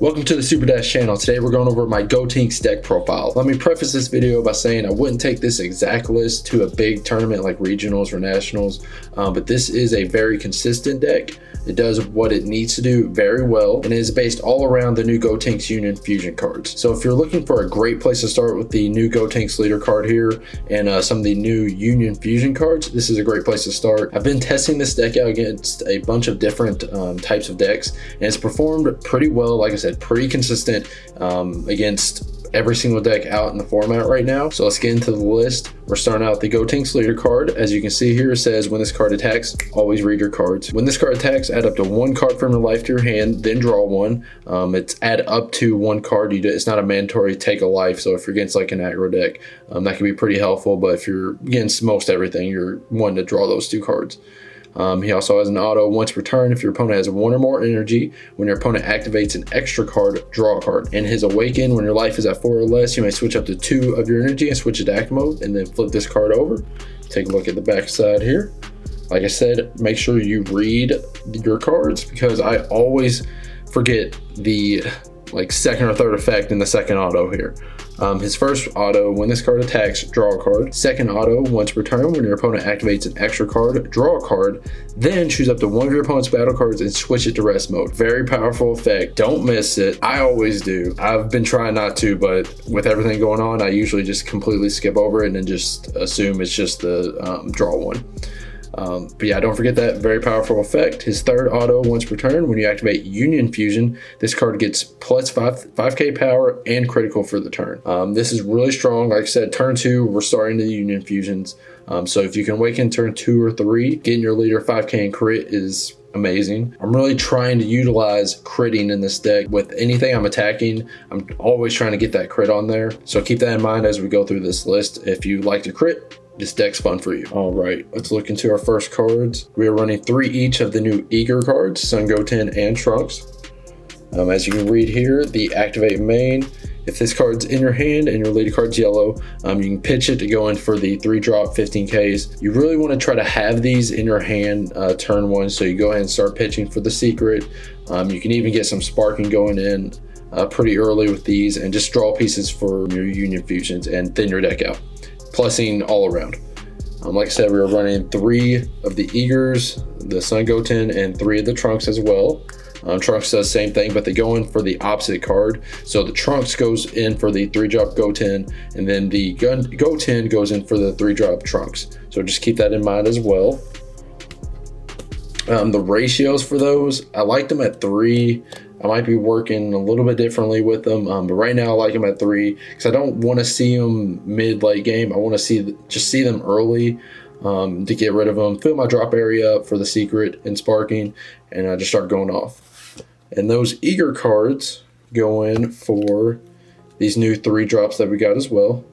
Welcome to the Super Dash channel. Today we're going over my Gotenks Deck Profile. Let me preface this video by saying I wouldn't take this exact list to a big tournament like regionals or nationals, but this is a very consistent deck. It does what it needs to do very well and is based all around the new Gotenks Union Fusion cards. So if you're looking for a great place to start with the new Gotenks leader card here and some of the new Union Fusion cards, this is a great place to start. I've been testing this deck out against a bunch of different types of decks, and it's performed pretty well. Like I said, pretty consistent against every single deck out in the format right now. So let's get into the list. We're starting out with the Gotenks leader card. As you can see here, it says when this card attacks, always read your cards. When this card attacks, add up to one card from your life to your hand, then draw one. It's add up to one card. It's not a mandatory take a life. So if you're against like an aggro deck, that can be pretty helpful. But if you're against most everything, you're one to draw those two cards. He also has an auto once per turn. If your opponent has one or more energy, when your opponent activates an extra card, draw a card. And his awaken, when your life is at 4 or less, you may switch up to 2 of your energy and switch it to act mode, and then flip this card over. Take a look at the back side here. Like I said, make sure you read your cards because I always forget the second or third effect in the second auto here. His first auto, when this card attacks, draw a card. Second auto, once per turn, when your opponent activates an extra card, draw a card, then choose up to one of your opponent's battle cards and switch it to rest mode. Very powerful effect. Don't miss it. I always do. I've been trying not to, but with everything going on, I usually just completely skip over it and then just assume it's just the draw one. But yeah, don't forget that very powerful effect. His third auto, once per turn, when you activate Union Fusion, this card gets plus 5k power and critical for the turn. This is really strong. Like I said, turn 2, we're starting the Union Fusions. So if you can awaken turn 2 or 3, getting your leader 5k and crit is amazing. I'm really trying to utilize critting in this deck. With anything I'm attacking, I'm always trying to get that crit on there. So keep that in mind as we go through this list. If you like to crit, this deck's fun for you. All right, let's look into our first cards. We are running 3 each of the new Eager cards, Sun Goten and Trunks. As you can read here, the activate main. If this card's in your hand and your leader card's yellow, you can pitch it to go in for the 3-drop 15Ks. You really want to try to have these in your hand turn 1, so you go ahead and start pitching for the secret. You can even get some sparking going in pretty early with these and just draw pieces for your Union Fusions and thin your deck out. Plussing all around. Like I said, we were running 3 of the Eagers, the Sun Goten, and 3 of the Trunks as well. Trunks does the same thing, but they go in for the opposite card. So the Trunks goes in for the 3-drop Goten, and then the Goten goes in for the 3-drop Trunks. So just keep that in mind as well. The ratios for those, I like them at 3. I might be working a little bit differently with them, but right now I like them at 3 because I don't want to see them mid-late game. I want to just see them early to get rid of them, fill my drop area up for the secret and sparking, and I just start going off. And those Eager cards go in for these new 3 drops that we got as well.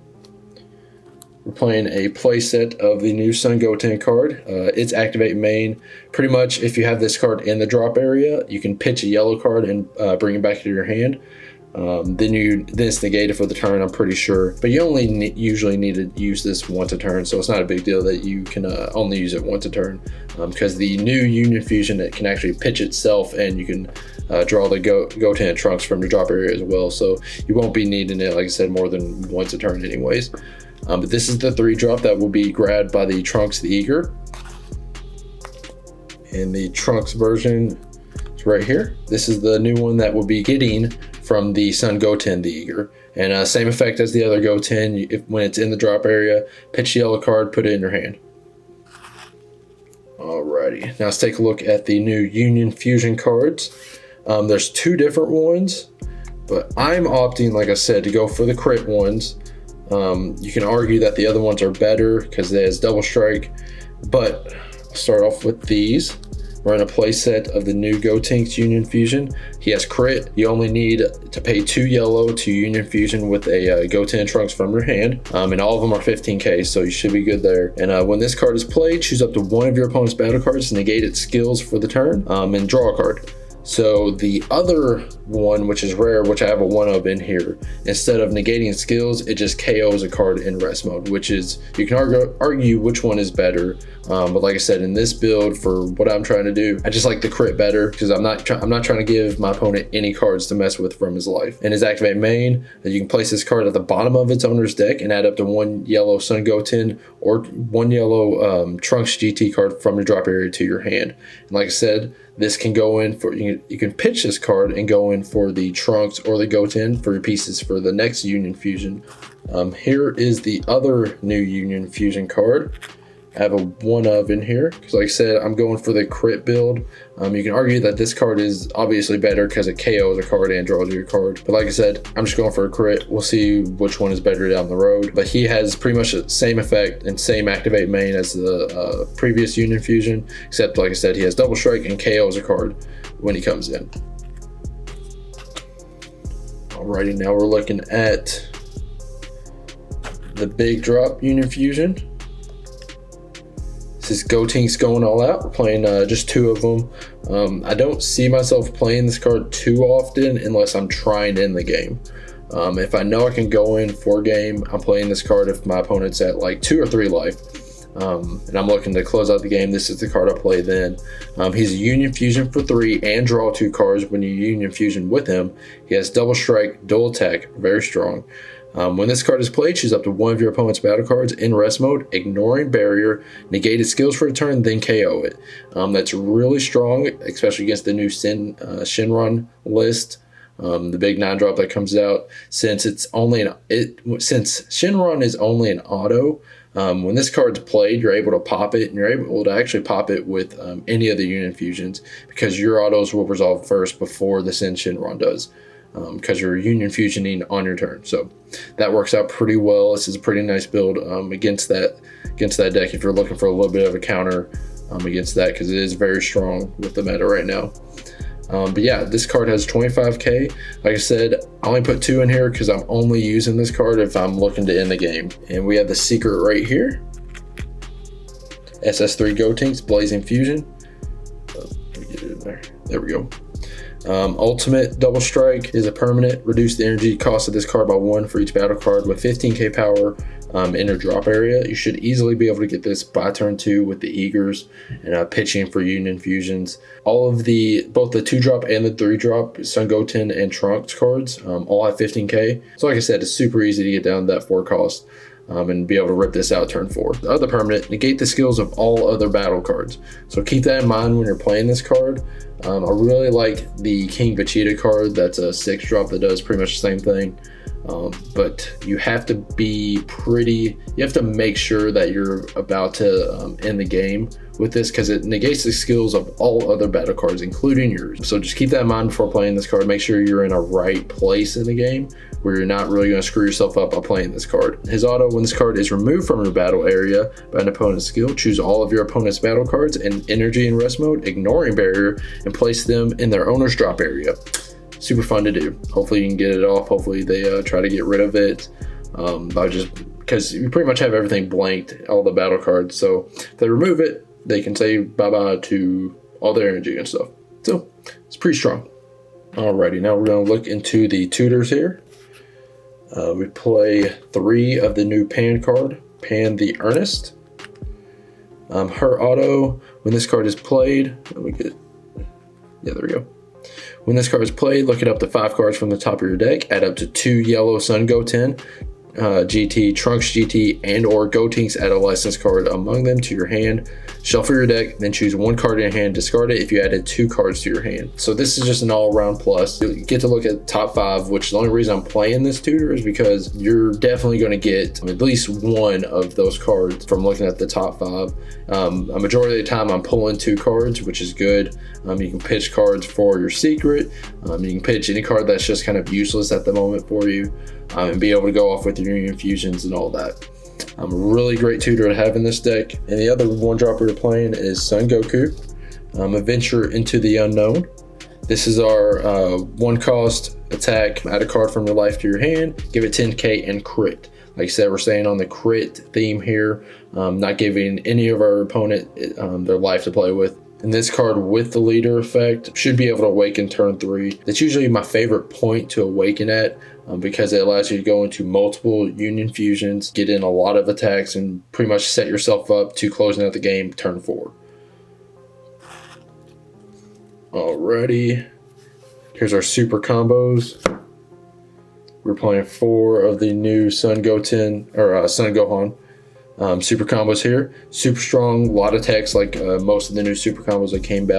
We're playing a playset of the new Sun Goten card. It's activate main. Pretty much if you have this card in the drop area, you can pitch a yellow card and bring it back to your hand. Then it's negated for the turn, I'm pretty sure. But you only usually need to use this once a turn, so it's not a big deal that you can only use it once a turn. Because the new Union Fusion, it can actually pitch itself, and you can draw the Goten Trunks from your drop area as well. So you won't be needing it, like I said, more than once a turn anyways. But this is the 3-drop that will be grabbed by the Trunks the Eager. And the Trunks version is right here. This is the new one that will be getting from the Sun Goten the Eager. And same effect as the other Goten. When it's in the drop area, pitch the yellow card, put it in your hand. Alrighty, now let's take a look at the new Union Fusion cards. There's 2 different ones, but I'm opting, like I said, to go for the crit ones. You can argue that the other ones are better because they has double strike, but I'll start off with these. We're in a playset of the new Gotenks Union Fusion. He has crit. You only need to pay 2 yellow to Union Fusion with a Goten Trunks from your hand, and all of them are 15k, so you should be good there. And when this card is played, choose up to one of your opponent's battle cards to negate its skills for the turn, and draw a card. So the other one, which is rare, which I have a 1 of in here, instead of negating skills, it just KOs a card in rest mode, which is, you can argue which one is better. But like I said, in this build, for what I'm trying to do, I just like the crit better, because I'm not trying to give my opponent any cards to mess with from his life. In his activate main, you can place this card at the bottom of its owner's deck and add up to 1 yellow Sun Goten or 1 yellow Trunks GT card from your drop area to your hand. And like I said, this can go in for, you can pitch this card and go in for the Trunks or the Goten for your pieces for the next Union Fusion. Here is the other new Union Fusion card. I have a 1 of in here, because like I said, I'm going for the crit build. You can argue that this card is obviously better because it KOs a card and draws you a card. But like I said, I'm just going for a crit. We'll see which one is better down the road. But he has pretty much the same effect and same activate main as the previous Union Fusion, except like I said, he has double strike and KOs a card when he comes in. Alrighty, now we're looking at the big drop Union Fusion. This is Gotenks going all out. We're playing just 2 of them. I don't see myself playing this card too often unless I'm trying to end the game. If I know I can go in for game, I'm playing this card if my opponent's at like 2 or 3 life. And I'm looking to close out the game. This is the card I play then. He's a Union Fusion for 3 and draw 2 cards when you Union Fusion with him. He has double strike, dual attack, very strong. When this card is played, choose up to 1 of your opponent's battle cards in rest mode, ignoring barrier, negate its skills for a turn, then KO it. That's really strong, especially against the new Shinron list, the big 9-drop that comes out. Since since Shinron is only an auto, when this card's played, you're able to pop it, and you're able to actually pop it with any of the Union Fusions, because your autos will resolve first before the Shinron does. Because you're Union Fusioning on your turn, so that works out pretty well. This is a pretty nice build against that deck if you're looking for a little bit of a counter against that, because it is very strong with the meta right now. But yeah, this card has 25k. Like I said, I only put 2 in here because I'm only using this card if I'm looking to end the game. And we have the secret right here, SS3 Gotenks Blazing Fusion. Let me get it in there. There we go. Ultimate double strike is a permanent. Reduce the energy cost of this card by 1 for each battle card with 15k power in your drop area. You should easily be able to get this by turn 2 with the Eagers and pitching for Union Fusions. All of both the 2-drop and the 3-drop Sun Goten and Trunks cards all have 15k. So like I said, it's super easy to get down to that 4 cost. And be able to rip this out turn 4. The other permanent, negate the skills of all other battle cards. So keep that in mind when you're playing this card. I really like the King Vegeta card. That's a 6-drop that does pretty much the same thing. But you have to be you have to make sure that you're about to end the game with this, because it negates the skills of all other battle cards, including yours. So just keep that in mind before playing this card. Make sure you're in a right place in the game where you're not really going to screw yourself up by playing this card. His auto, when this card is removed from your battle area by an opponent's skill, choose all of your opponent's battle cards and energy in rest mode, ignoring barrier, and place them in their owner's drop area. Super fun to do. Hopefully you can get it off. Hopefully they try to get rid of it because you pretty much have everything blanked, all the battle cards. So if they remove it, they can say bye-bye to all their energy and stuff. So it's pretty strong. Alrighty, now we're going to look into the tutors here. We play 3 of the new Pan card, Pan the Earnest. Her auto, when this card is played, there we go. When this card is played, look it up to 5 cards from the top of your deck, add up to 2 yellow Sun Goten, GT, Trunks GT, and or Gotenks, add a license card among them to your hand. Shuffle your deck, then choose 1 card in your hand, discard it if you added 2 cards to your hand. So this is just an all-around plus. You get to look at top 5, which the only reason I'm playing this tutor is because you're definitely going to get at least 1 of those cards from looking at the top 5. A majority of the time I'm pulling 2 cards, which is good. You can pitch cards for your secret. You can pitch any card that's just kind of useless at the moment for you, and be able to go off with your Union Fusions and all that. A really great tutor to have in this deck. And the other 1-dropper we're playing is Son Goku, a venture into the unknown. This is our 1-cost attack. Add a card from your life to your hand, give it 10k and crit. Like I said, we're staying on the crit theme here, not giving any of our opponent their life to play with. And this card with the leader effect should be able to awaken turn 3. That's usually my favorite point to awaken at, because it allows you to go into multiple union fusions, get in a lot of attacks, and pretty much set yourself up to closing out the game turn 4. Alrighty, here's our super combos. We're playing 4 of the new Sun Goten or Sun Gohan super combos here. Super strong, a lot of attacks like most of the new super combos that came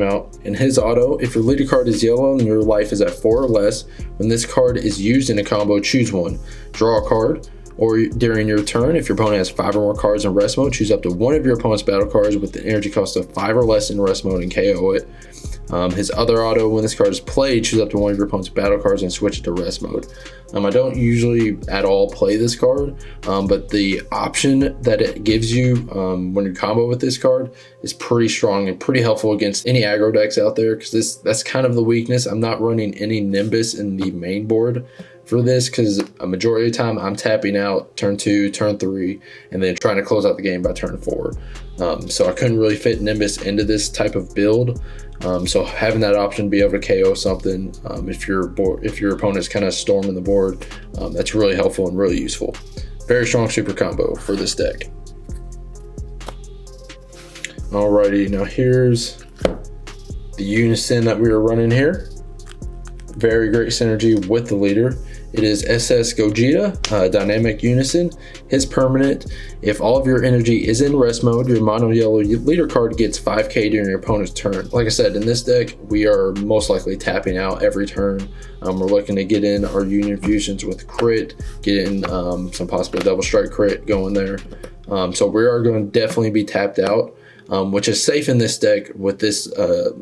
out. In his auto, if your leader card is yellow and your life is at 4 or less, when this card is used in a combo, choose one. Draw a card. Or during your turn, if your opponent has 5 or more cards in rest mode, choose up to one of your opponent's battle cards with the energy cost of 5 or less in rest mode and KO it. His other auto, when this card is played, choose up to one of your opponent's battle cards and switch it to rest mode. I don't usually at all play this card, but the option that it gives you when you combo with this card is pretty strong and pretty helpful against any aggro decks out there, because that's kind of the weakness. I'm not running any Nimbus in the main board for this, because a majority of the time I'm tapping out turn 2, turn 3, and then trying to close out the game by turn 4. So I couldn't really fit Nimbus into this type of build. So having that option to be able to KO something if your opponent's kind of storming the board, that's really helpful and really useful. Very strong super combo for this deck. Alrighty, now here's the unison that we are running here. Very great synergy with the leader. It is SS Gogeta, Dynamic Unison. His permanent, if all of your energy is in rest mode, your mono yellow leader card gets 5k during your opponent's turn. Like I said, in this deck, we are most likely tapping out every turn. We're looking to get in our union fusions with crit, get in some possible double strike crit going there. So we are going to definitely be tapped out. Which is safe in this deck with this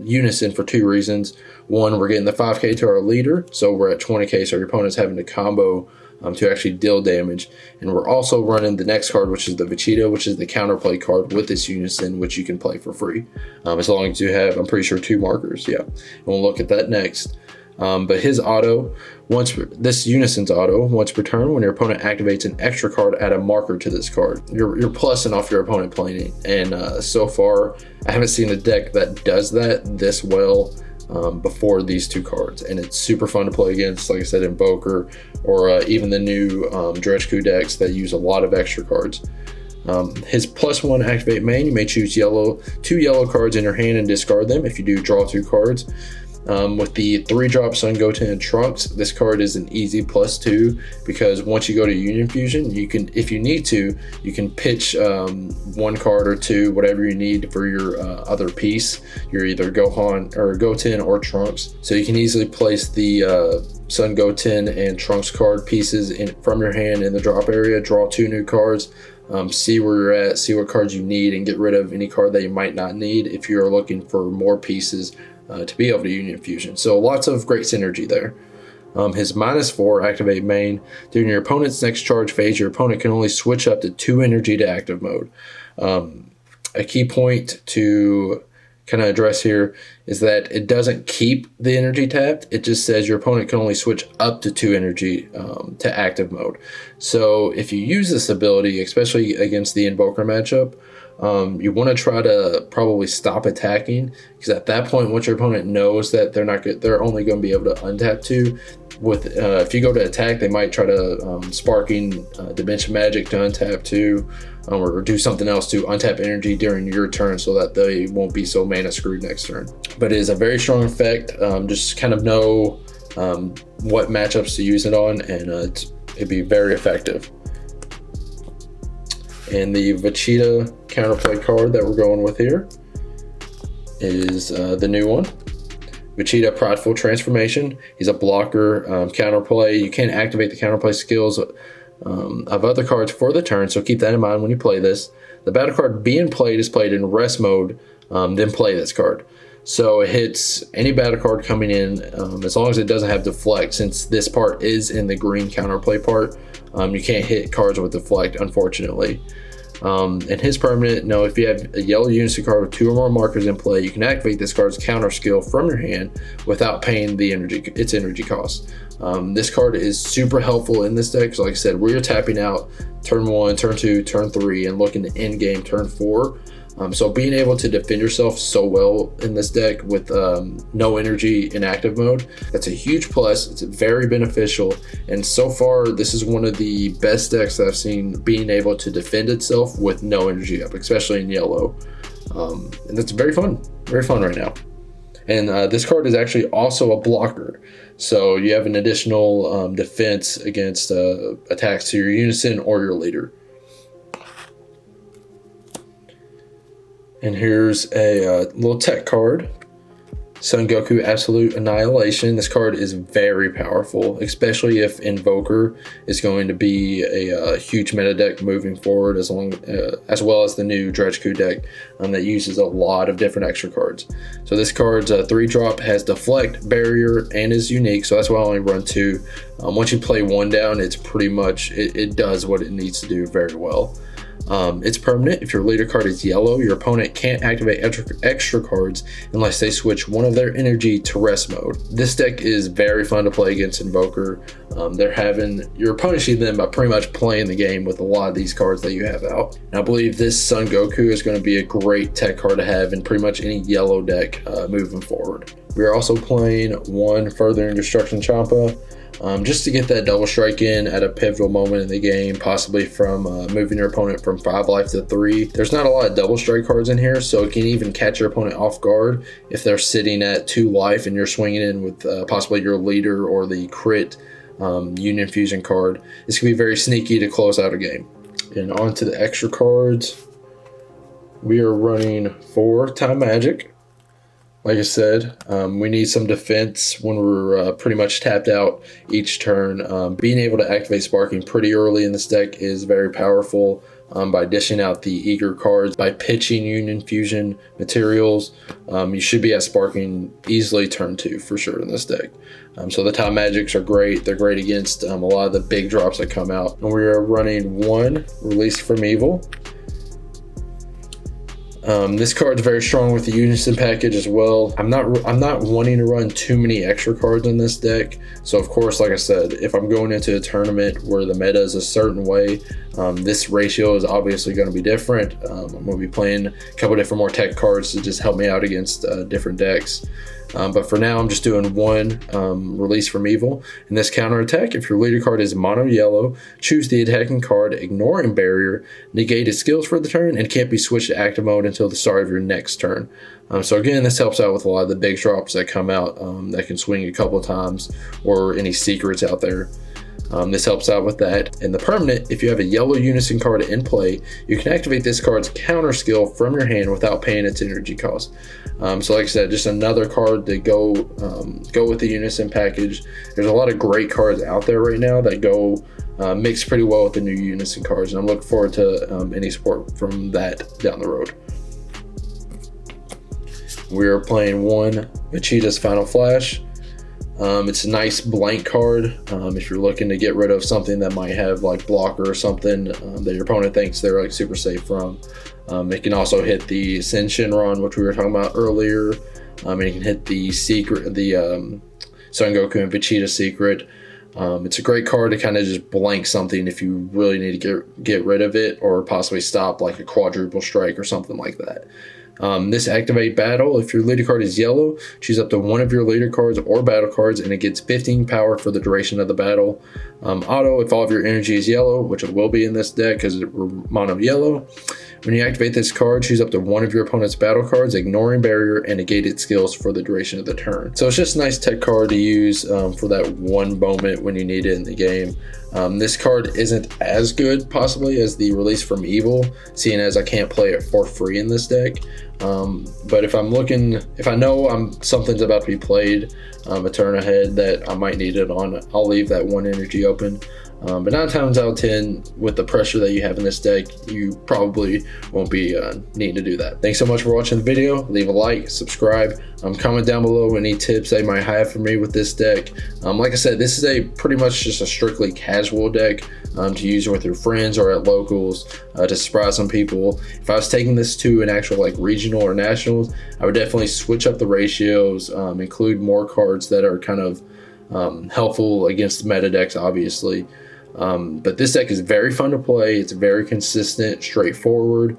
unison for 2 reasons. One, we're getting the 5k to our leader, so we're at 20k, so your opponent's having to combo to actually deal damage. And we're also running the next card, which is the Vegeta, which is the counterplay card with this unison, which you can play for free. As long as you have, I'm pretty sure, 2 markers, yeah. And we'll look at that next. But his auto, this unison's auto, once per turn, when your opponent activates an extra card, add a marker to this card. You're plussing off your opponent playing it. And so far, I haven't seen a deck that does that this well before these 2 cards. And it's super fun to play against, like I said, Invoker, or even the new Dredgeku decks that use a lot of extra cards. His +1 activate main, you may choose 2 yellow cards in your hand and discard them. If you do, draw 2 cards. With the 3-drop Sun Goten and Trunks, this card is an easy +2, because once you go to Union Fusion, you can, if you need to, you can pitch 1 card or 2, whatever you need for your other piece. You're either Goten or Trunks. So you can easily place the Sun Goten and Trunks card pieces from your hand in the drop area, draw 2 new cards, see where you're at, see what cards you need, and get rid of any card that you might not need if you're looking for more pieces to be able to Union Fusion. So lots of great synergy there. His -4 activate main, during your opponent's next charge phase, your opponent can only switch up to 2 energy to active mode. A key point to kind of address here is that it doesn't keep the energy tapped. It just says your opponent can only switch up to 2 energy to active mode. So if you use this ability, especially against the Invoker matchup, you want to try to probably stop attacking, because at that point, once your opponent knows that they're only going to be able to untap 2. If you go to attack, they might try to sparking Dimension Magic to untap 2, or do something else to untap energy during your turn, so that they won't be so mana screwed next turn. But it is a very strong effect. Just kind of know what matchups to use it on, and it'd be very effective. And the Vegeta counterplay card that we're going with here is the new one. Vegeta Prideful Transformation. He's a blocker counterplay. You can activate the counterplay skills of other cards for the turn, so keep that in mind when you play this. The battle card being played is played in rest mode, then play this card. So it hits any battle card coming in, as long as it doesn't have deflect. Since this part is in the green counterplay part, you can't hit cards with deflect, unfortunately. And his permanent, no, if you have a yellow unison card with 2 or more markers in play, you can activate this card's counter skill from your hand without paying its energy cost. This card is super helpful in this deck, because like I said, we're tapping out turn 1, turn 2, turn 3, and looking to end game turn 4. So being able to defend yourself so well in this deck with no energy in active mode, that's a huge plus. It's very beneficial, and so far this is one of the best decks that I've seen being able to defend itself with no energy up, especially in yellow. And that's very fun right now. And this card is actually also a blocker, so you have an additional defense against attacks to your unison or your leader. And here's a little tech card, Son Goku Absolute Annihilation. This card is very powerful, especially if Invoker is going to be a huge meta deck moving forward, as well as the new Dredgeku deck that uses a lot of different extra cards. So this card's 3-drop, has Deflect, Barrier, and is unique, so that's why I only run 2. Once you play 1 down, it's pretty much, it does what it needs to do very well. It's permanent. If your leader card is yellow, your opponent can't activate extra cards unless they switch one of their energy to rest mode. This deck is very fun to play against Invoker. You're punishing them by pretty much playing the game with a lot of these cards that you have out. And I believe this Son Goku is going to be a great tech card to have in pretty much any yellow deck moving forward. We are also playing 1 Furthering Destruction Champa. Just to get that double strike in at a pivotal moment in the game, possibly from moving your opponent from 5 life to 3. There's not a lot of double strike cards in here, so it can even catch your opponent off guard if they're sitting at 2 life and you're swinging in with possibly your leader or the crit Union Fusion card. This can be very sneaky to close out a game. And on to the extra cards. We are running 4 Time Magic. Like I said, we need some defense when we're pretty much tapped out each turn. Being able to activate Sparking pretty early in this deck is very powerful by dishing out the eager cards. By pitching Union Fusion materials, you should be at Sparking easily turn 2 for sure in this deck. So the Time Magics are great. They're great against a lot of the big drops that come out. And we are running 1 Release from Evil. This card's very strong with the Unison package as well. I'm not wanting to run too many extra cards in this deck. So of course, like I said, if I'm going into a tournament where the meta is a certain way, this ratio is obviously going to be different. I'm going to be playing a couple different more tech cards to just help me out against different decks. But for now, I'm just doing 1 Release from Evil. In this counter attack, if your leader card is mono yellow, choose the attacking card, ignoring Barrier, negate its skills for the turn, and can't be switched to active mode until the start of your next turn. So again, this helps out with a lot of the big drops that come out that can swing a couple of times, or any secrets out there. This helps out with that. And the permanent, if you have a yellow Unison card in play, you can activate this card's counter skill from your hand without paying its energy cost. So like I said, just another card to go with the Unison package. There's a lot of great cards out there right now that go mix pretty well with the new Unison cards, and I'm looking forward to any support from that down the road. We are playing 1 Vegeta's Final Flash. It's a nice blank card if you're looking to get rid of something that might have like blocker or something that your opponent thinks they're like super safe from. It can also hit the Ascension run, which we were talking about earlier. And it can hit the secret, the Son Goku and Vegeta secret. It's a great card to kind of just blank something if you really need to get rid of it, or possibly stop like a quadruple strike or something like that. This activate battle. If your leader card is yellow, choose up to 1 of your leader cards or battle cards, and it gets 15 power for the duration of the battle. Auto, if all of your energy is yellow, which it will be in this deck because we're mono yellow. When you activate this card, choose up to 1 of your opponent's battle cards, ignoring Barrier, and negate its skills for the duration of the turn. So it's just a nice tech card to use for that one moment when you need it in the game. This card isn't as good possibly as the Release from Evil, seeing as I can't play it for free in this deck. But if I know something's about to be played a turn ahead that I might need it on, I'll leave that 1 energy open. But 9 times out of 10, with the pressure that you have in this deck, you probably won't be needing to do that. Thanks so much for watching the video. Leave a like, subscribe, comment down below any tips that you might have for me with this deck. Like I said, this is a pretty much just a strictly casual deck to use with your friends or at locals to surprise some people. If I was taking this to an actual like regional or nationals, I would definitely switch up the ratios, include more cards that are kind of helpful against the meta decks, obviously. But this deck is very fun to play. It's very consistent, straightforward,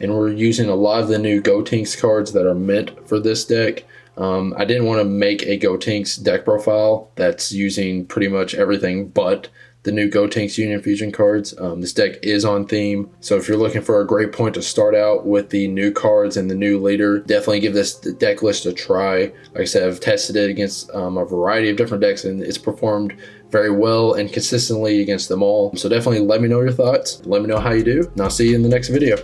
and we're using a lot of the new Gotenks cards that are meant for this deck. I didn't want to make a Gotenks deck profile that's using pretty much everything but the new Gotenks Union Fusion cards. This deck is on theme, so if you're looking for a great point to start out with the new cards and the new leader, definitely give this deck list a try. Like I said, I've tested it against a variety of different decks, and it's performed very well and consistently against them all. So definitely let me know your thoughts. Let me know how you do, and I'll see you in the next video.